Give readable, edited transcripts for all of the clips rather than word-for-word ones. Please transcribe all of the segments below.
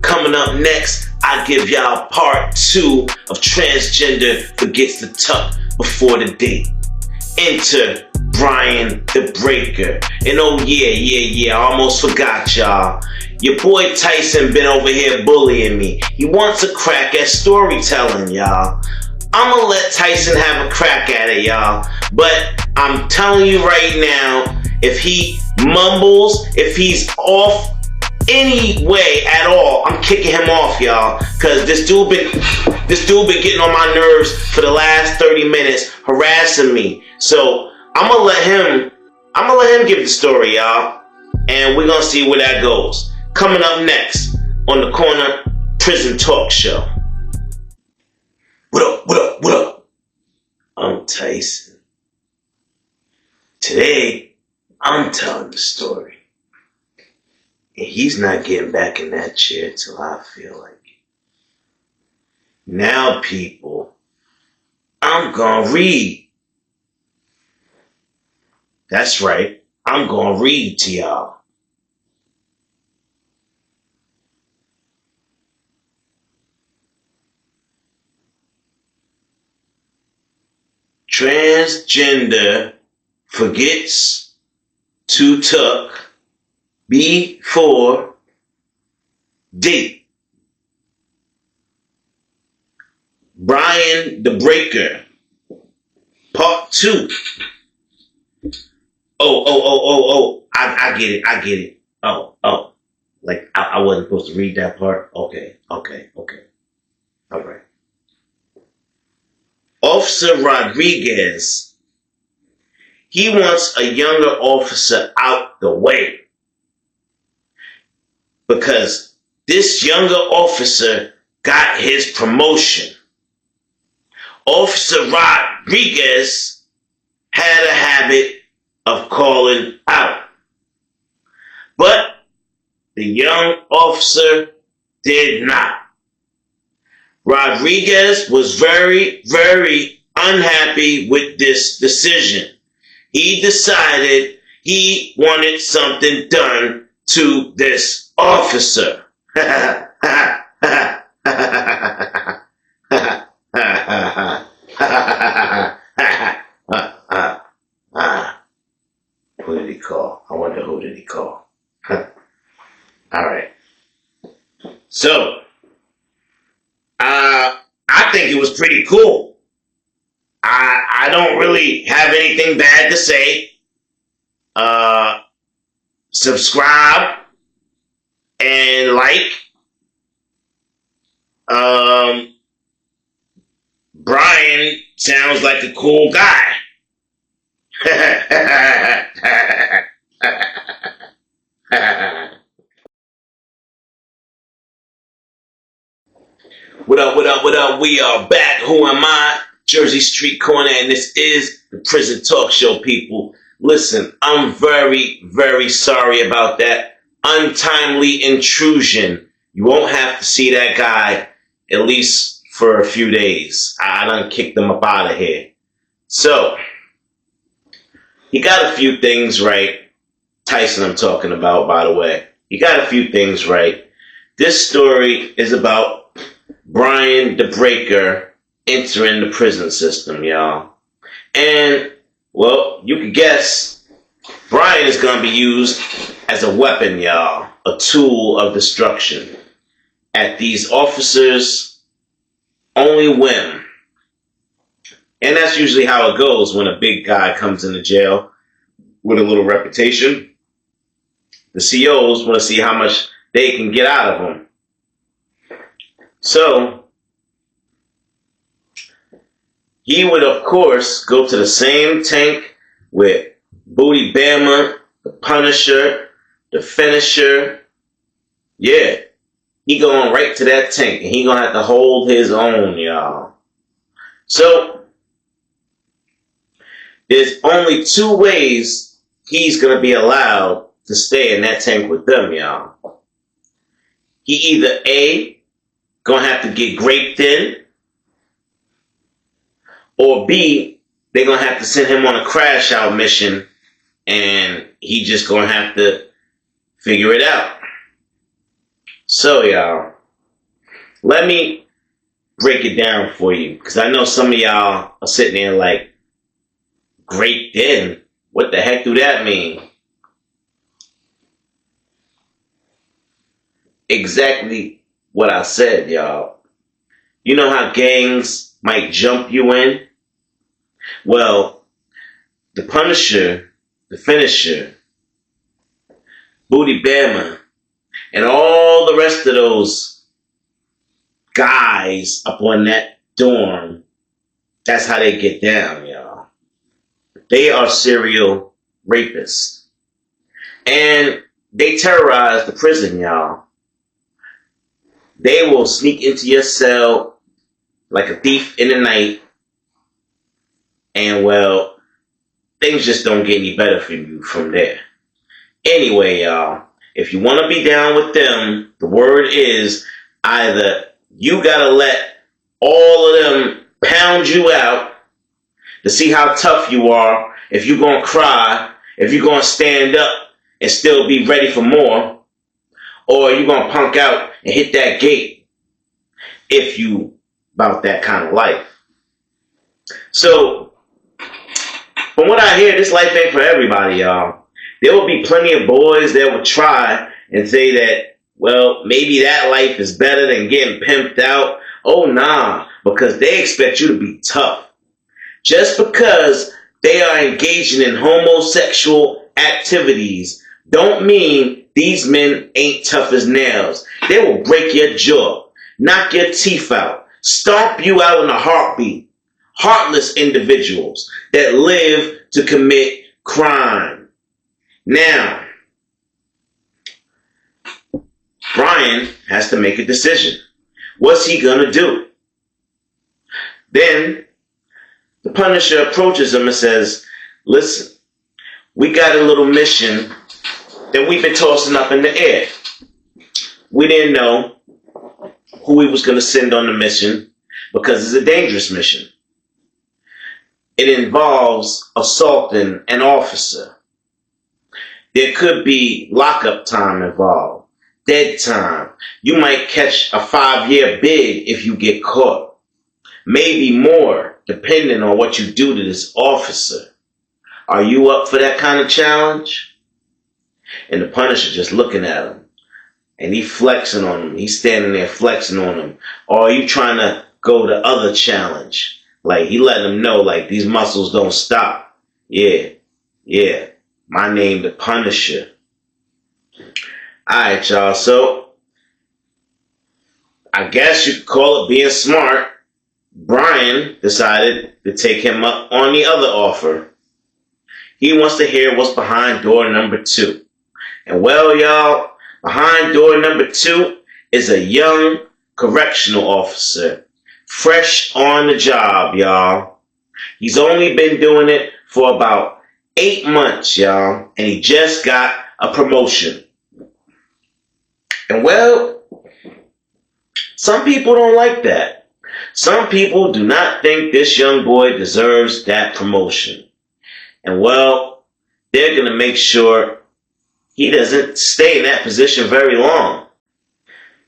Coming up next, I give y'all part 2 of Transgender Forgets to Tuck Before the Date. Enter Brian the Breaker. And oh yeah, I almost forgot y'all. Your boy Tyson been over here bullying me. He wants a crack at storytelling, y'all. I'ma let Tyson have a crack at it, y'all. But I'm telling you right now, if he mumbles, if he's off any way at all, I'm kicking him off, y'all. Cause this dude been getting on my nerves for the last 30 minutes, harassing me. So I'm gonna let him give the story, y'all. And we're gonna see where that goes. Coming up next on the Corner Prison Talk Show. What up? I'm Tyson. Today, I'm telling the story. And he's not getting back in that chair till I feel like it. Now, people, I'm gonna read. That's right, I'm gonna read to y'all. Transgender forgets to tuck before date. Brian the Breaker, part 2. Oh, I get it. Oh. Like, I wasn't supposed to read that part? Okay. All right. Officer Rodriguez, he wants a younger officer out the way. Because this younger officer got his promotion. Officer Rodriguez had a habit of calling out. But the young officer did not. Rodriguez was very, very unhappy with this decision. He decided he wanted something done to this officer. Who did he call? I wonder who did he call. All right. So, I think it was pretty cool. I don't really have anything bad to say. Subscribe and like. Brian sounds like a cool guy. What up? We are back. Who am I? Jersey Street Corner, and this is the Prison Talk Show, people. Listen, I'm very, very sorry about that untimely intrusion. You won't have to see that guy at least for a few days. I done kicked him up out of here. So, he got a few things right. Tyson I'm talking about, by the way. He got a few things right. This story is about Brian the Breaker entering the prison system, y'all. And, well, you can guess, Brian is going to be used as a weapon, y'all. A tool of destruction. At these officers' only whim. And that's usually how it goes when a big guy comes into jail with a little reputation. The COs want to see how much they can get out of him. So, he would, of course, go to the same tank with Booty Bama, the Punisher, the Finisher. Yeah, he going right to that tank, and he gonna have to hold his own, y'all. So, there's only 2 ways he's gonna be allowed to stay in that tank with them, y'all. He either A, gonna have to get graped in, or B, they're gonna have to send him on a crash out mission, and he just gonna have to figure it out. So, y'all, Let me break it down for you, because I know some of y'all are sitting there like, great then? What the heck do that mean? Exactly what I said, y'all. You know how gangs might jump you in? Well, the Punisher, the Finisher, Booty Bama, and all the rest of those guys up on that dorm, that's how they get down, y'all. They are serial rapists. And they terrorize the prison, y'all. They will sneak into your cell like a thief in the night. And, well, things just don't get any better for you from there. Anyway, y'all, if you want to be down with them, the word is either you got to let all of them pound you out to see how tough you are, if you're going to cry, if you're going to stand up and still be ready for more, or you're going to punk out and hit that gate if you about that kind of life. So, from what I hear, this life ain't for everybody, y'all. There will be plenty of boys that will try and say that, well, maybe that life is better than getting pimped out. Oh, nah, because they expect you to be tough. Just because they are engaging in homosexual activities don't mean these men ain't tough as nails. They will break your jaw, knock your teeth out, stomp you out in a heartbeat. Heartless individuals that live to commit crime. Now, Brian has to make a decision. What's he gonna do? Then the Punisher approaches him and says, listen, we got a little mission that we've been tossing up in the air. We didn't know who he was going to send on the mission because it's a dangerous mission. It involves assaulting an officer. There could be lockup time involved, dead time. You might catch a 5-year bid if you get caught. Maybe more, depending on what you do to this officer. Are you up for that kind of challenge? And the Punisher just looking at him. And he flexing on him. He's standing there flexing on him. Or are you trying to go the other challenge? Like, he letting him know, like, these muscles don't stop. Yeah. My name, the Punisher. Alright, y'all. So, I guess you could call it being smart. Brian decided to take him up on the other offer. He wants to hear what's behind door number 2. And well, y'all, behind door number 2 is a young correctional officer. Fresh on the job, y'all. He's only been doing it for about 8 months, y'all. And he just got a promotion. And well, some people don't like that. Some people do not think this young boy deserves that promotion. And well, they're going to make sure he doesn't stay in that position very long.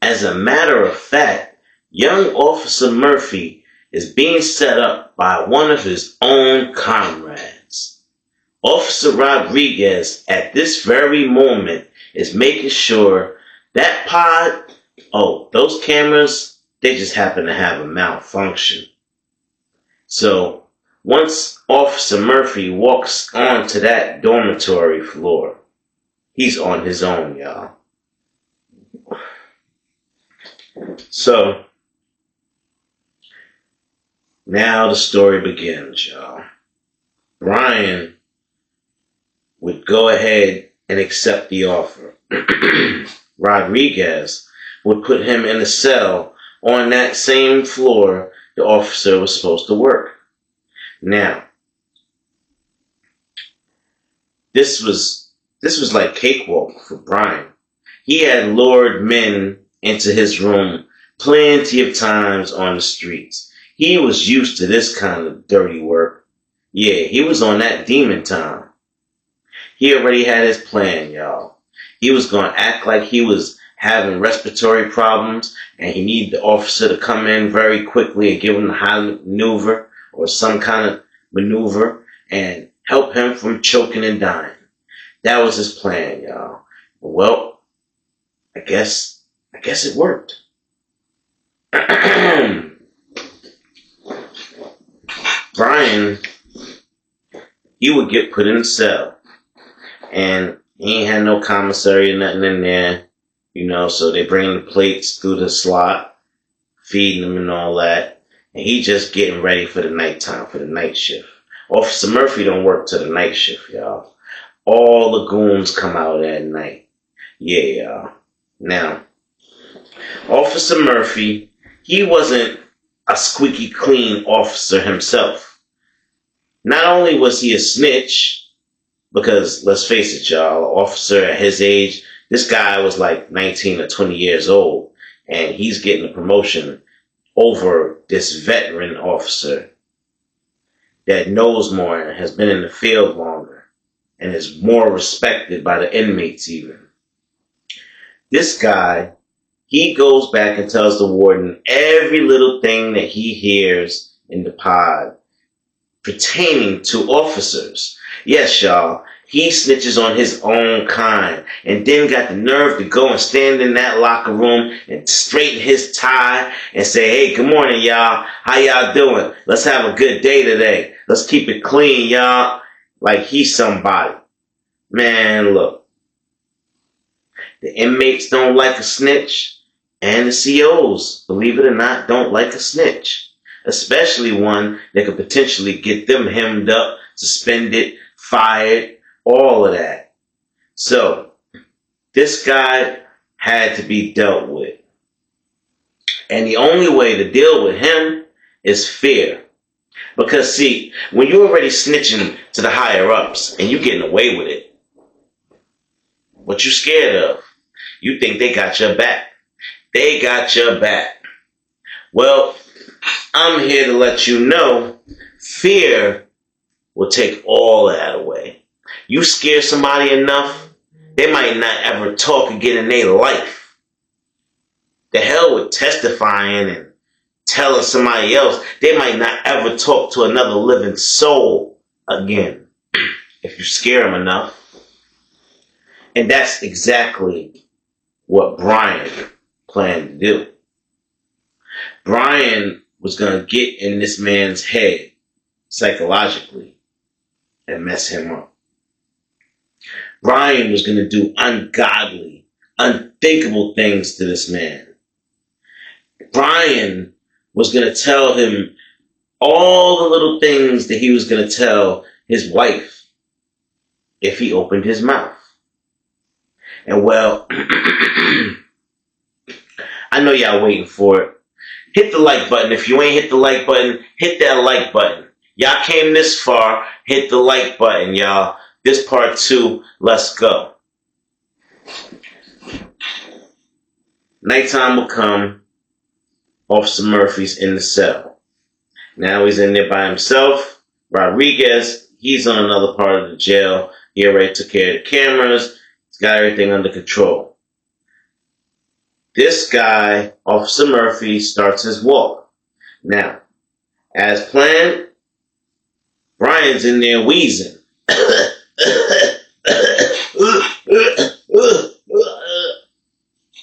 As a matter of fact, young Officer Murphy is being set up by one of his own comrades. Officer Rodriguez, at this very moment, is making sure that those cameras, they just happen to have a malfunction. So, once Officer Murphy walks onto that dormitory floor, he's on his own, y'all. So, now the story begins, y'all. Brian would go ahead and accept the offer. Rodriguez would put him in a cell on that same floor the officer was supposed to work. Now, this was like cakewalk for Brian. He had lured men into his room plenty of times on the streets. He was used to this kind of dirty work. Yeah, he was on that demon time. He already had his plan, y'all. He was going to act like he was having respiratory problems, and he needed the officer to come in very quickly and give him the Heimlich maneuver or some kind of maneuver and help him from choking and dying. That was his plan, y'all. Well, I guess it worked. Brian, he would get put in a cell, and he ain't had no commissary or nothing in there, so they bring the plates through the slot, feeding him and all that, and he just getting ready for the nighttime, for the night shift. Officer Murphy don't work till the night shift, y'all. All the goons come out at night. Yeah, y'all. Now, Officer Murphy, he wasn't a squeaky clean officer himself. Not only was he a snitch, because let's face it, y'all, an officer at his age, this guy was like 19 or 20 years old, and he's getting a promotion over this veteran officer that knows more and has been in the field longer and is more respected by the inmates even. This guy, he goes back and tells the warden every little thing that he hears in the pod pertaining to officers. Yes, y'all, he snitches on his own kind and then got the nerve to go and stand in that locker room and straighten his tie and say, hey, good morning, y'all. How y'all doing? Let's have a good day today. Let's keep it clean, y'all. Like he's somebody. Man, look. The inmates don't like a snitch, and the COs, believe it or not, don't like a snitch. Especially one that could potentially get them hemmed up, suspended, fired, all of that. So, this guy had to be dealt with. And the only way to deal with him is fear. Because see, when you're already snitching to the higher ups and you're getting away with it, what you scared of? You think they got your back. They got your back. Well, I'm here to let you know, fear will take all that away. You scare somebody enough, they might not ever talk again in their life. The hell with testifying and telling somebody else, they might not ever talk to another living soul again if you scare them enough. And that's exactly what Brian planned to do. Brian was going to get in this man's head psychologically and mess him up. Brian was going to do ungodly, unthinkable things to this man. Brian was going to tell him all the little things that he was going to tell his wife if he opened his mouth. And well, I know y'all waiting for it. Hit the like button. If you ain't hit the like button, hit that like button. Y'all came this far, hit the like button, y'all. This part 2, let's go. Nighttime will come. Officer Murphy's in the cell. Now he's in there by himself. Rodriguez, he's on another part of the jail. He already took care of the cameras. He's got everything under control. This guy, Officer Murphy, starts his walk. Now, as planned, Brian's in there wheezing.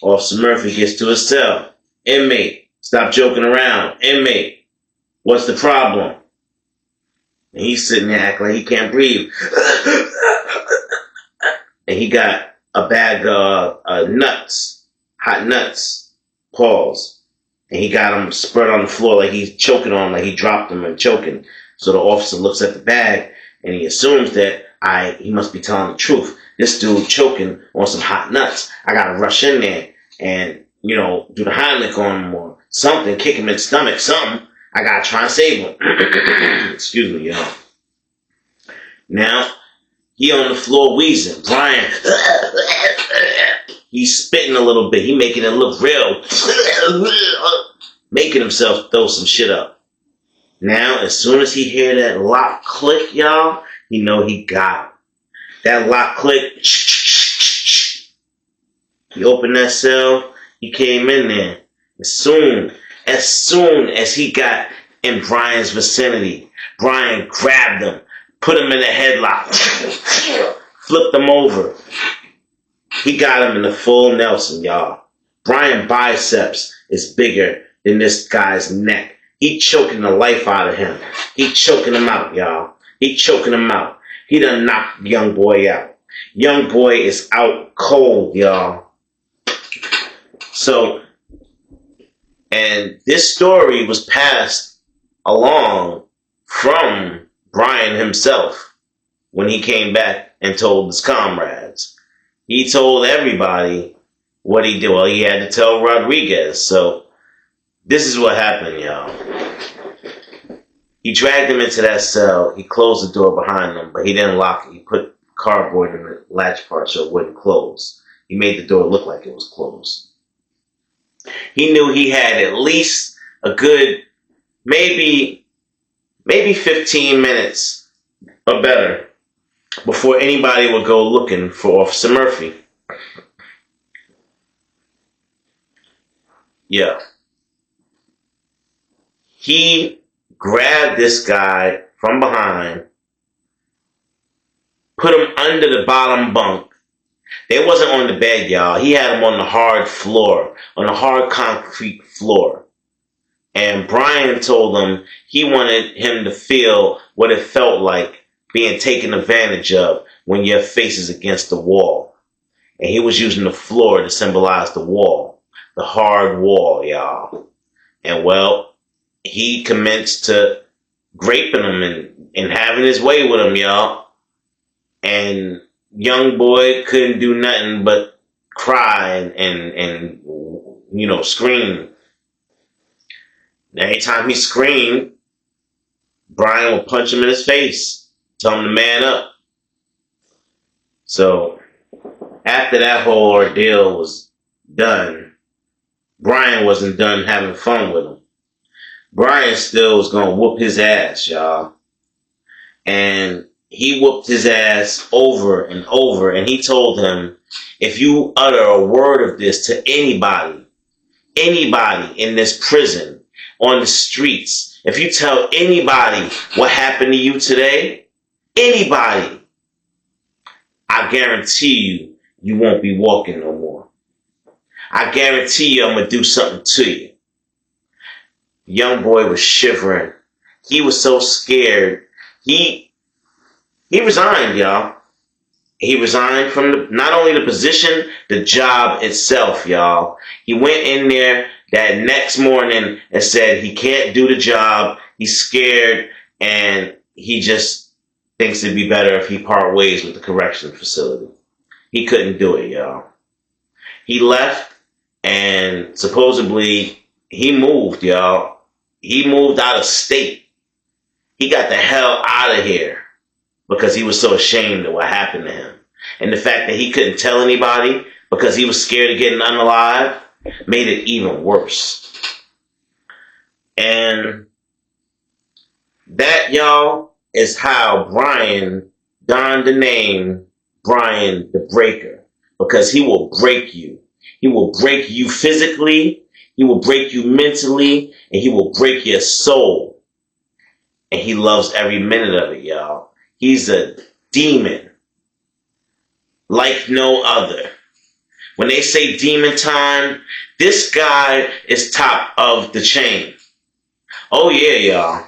Officer Murphy gets to his cell. Inmate, stop joking around. Inmate, what's the problem? And he's sitting there acting like he can't breathe. And he got a bag of nuts, hot nuts, pause. And he got them spread on the floor like he's choking on, like he dropped them and choking. So the officer looks at the bag and he assumes that he must be telling the truth. This dude choking on some hot nuts. I gotta rush in there and, do the Heimlich on him or something, kick him in the stomach, something. I gotta try and save him. Excuse me, y'all. Now, he on the floor wheezing. Brian, he's spitting a little bit. He making it look real. Making himself throw some shit up. Now, as soon as he hear that lock click, y'all, he know he got him. That lock click. He opened that cell. He came in there. As soon as he got in Brian's vicinity, Brian grabbed him, put him in a headlock, flipped him over. He got him in the full Nelson, y'all. Brian's biceps is bigger than this guy's neck. He choking the life out of him. He choking him out, y'all. He choking him out. He done knocked young boy out. Young boy is out cold, y'all. So, and this story was passed along from Brian himself when he came back and told his comrades. He told everybody what he did. Well, he had to tell Rodriguez. So, this is what happened, y'all. He dragged him into that cell. He closed the door behind him, but he didn't lock it. He put cardboard in the latch part so it wouldn't close. He made the door look like it was closed. He knew he had at least a good, maybe 15 minutes or better before anybody would go looking for Officer Murphy. Yeah. He grabbed this guy from behind, put him under the bottom bunk. They wasn't on the bed, y'all. He had him on the hard floor, on the hard concrete floor. And Brian told him he wanted him to feel what it felt like being taken advantage of when your face is against the wall. And he was using the floor to symbolize the wall, the hard wall, y'all. And well, he commenced to graping him and having his way with him, y'all. And young boy couldn't do nothing but cry and scream. Every time he screamed, Brian would punch him in his face, tell him to man up. So after that whole ordeal was done, Brian wasn't done having fun with him. Brian still was going to whoop his ass, y'all. And he whooped his ass over and over. And he told him, if you utter a word of this to anybody in this prison, on the streets, if you tell anybody what happened to you today, anybody, I guarantee you, you won't be walking no more. I guarantee you I'm going to do something to you. Young boy was shivering. He was so scared. He resigned, y'all. He resigned from not only the position, the job itself, y'all. He went in there that next morning and said he can't do the job. He's scared and he just thinks it'd be better if he part ways with the correction facility. He couldn't do it, y'all. He left and supposedly he moved, y'all. He moved out of state. He got the hell out of here because he was so ashamed of what happened to him. And the fact that he couldn't tell anybody because he was scared of getting unalive made it even worse. And that, y'all, is how Brian donned the name Brian the Breaker. Because he will break you. He will break you physically, he will break you mentally, and he will break your soul. And he loves every minute of it, y'all. He's a demon like no other. When they say demon time, this guy is top of the chain. Oh yeah, y'all.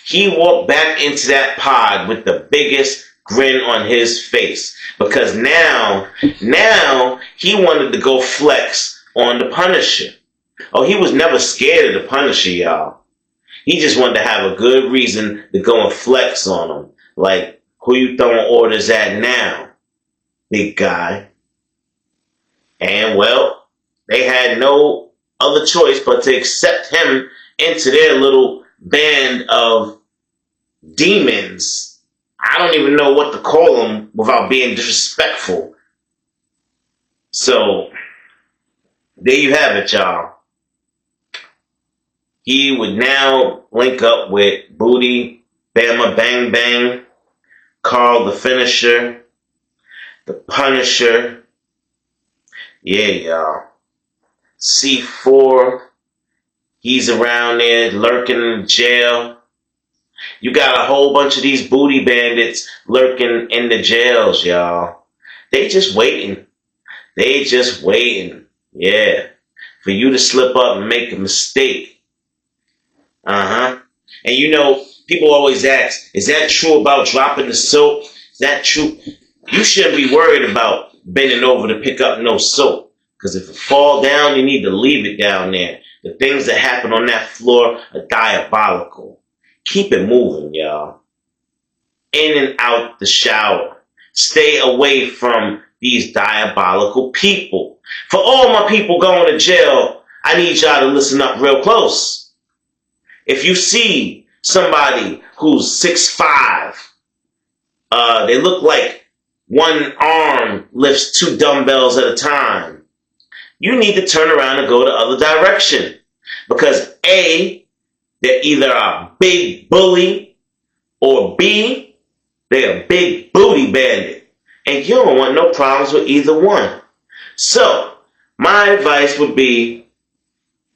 He walked back into that pod with the biggest grin on his face. Because now he wanted to go flex on the Punisher. Oh, he was never scared of the Punisher, y'all. He just wanted to have a good reason to go and flex on him. Like, who you throwing orders at now, big guy? And, well, they had no other choice but to accept him into their little band of demons. I don't even know what to call them without being disrespectful. So, there you have it, y'all. He would now link up with Booty, Bama Bang Bang, Carl the Finisher, the Punisher, Yeah, y'all. C4, he's around there lurking in jail. You got a whole bunch of these booty bandits lurking in the jails, y'all. They just waiting. They just waiting. Yeah. For you to slip up and make a mistake. Uh-huh. And you know, people always ask, is that true about dropping the soap? Is that true? You shouldn't be worried about bending over to pick up no soap. Because if it fall down, you need to leave it down there. The things that happen on that floor are diabolical. Keep it moving, y'all. In and out the shower. Stay away from these diabolical people. For all my people going to jail, I need y'all to listen up real close. If you see somebody who's 6'5", they look like one arm lifts 2 dumbbells at a time, you need to turn around and go the other direction. Because A, they're either a big bully, or B, they're a big booty bandit. And you don't want no problems with either one. So, my advice would be,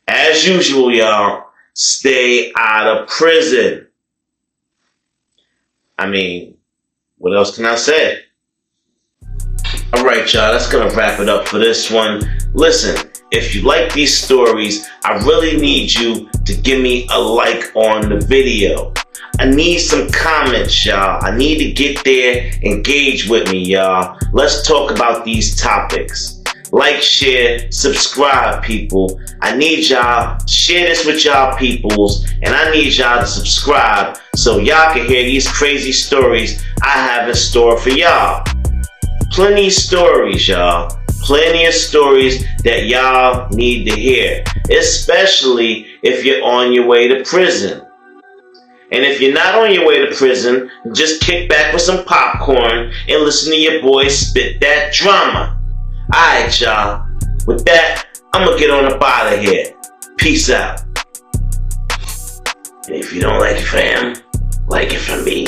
as usual, y'all, stay out of prison. I mean, what else can I say? Alright, y'all, that's gonna wrap it up for this one. Listen, if you like these stories, I really need you to give me a like on the video. I need some comments, y'all. I need to get there, engage with me, y'all. Let's talk about these topics. Like, share, subscribe, people. I need y'all to share this with y'all peoples, and I need y'all to subscribe so y'all can hear these crazy stories I have in store for y'all. Plenty of stories, y'all. Plenty of stories that y'all need to hear, especially if you're on your way to prison. And if you're not on your way to prison, just kick back with some popcorn and listen to your boy spit that drama. Alright, y'all. With that, I'm gonna get on up out of here. Peace out. And if you don't like it for him, like it for me.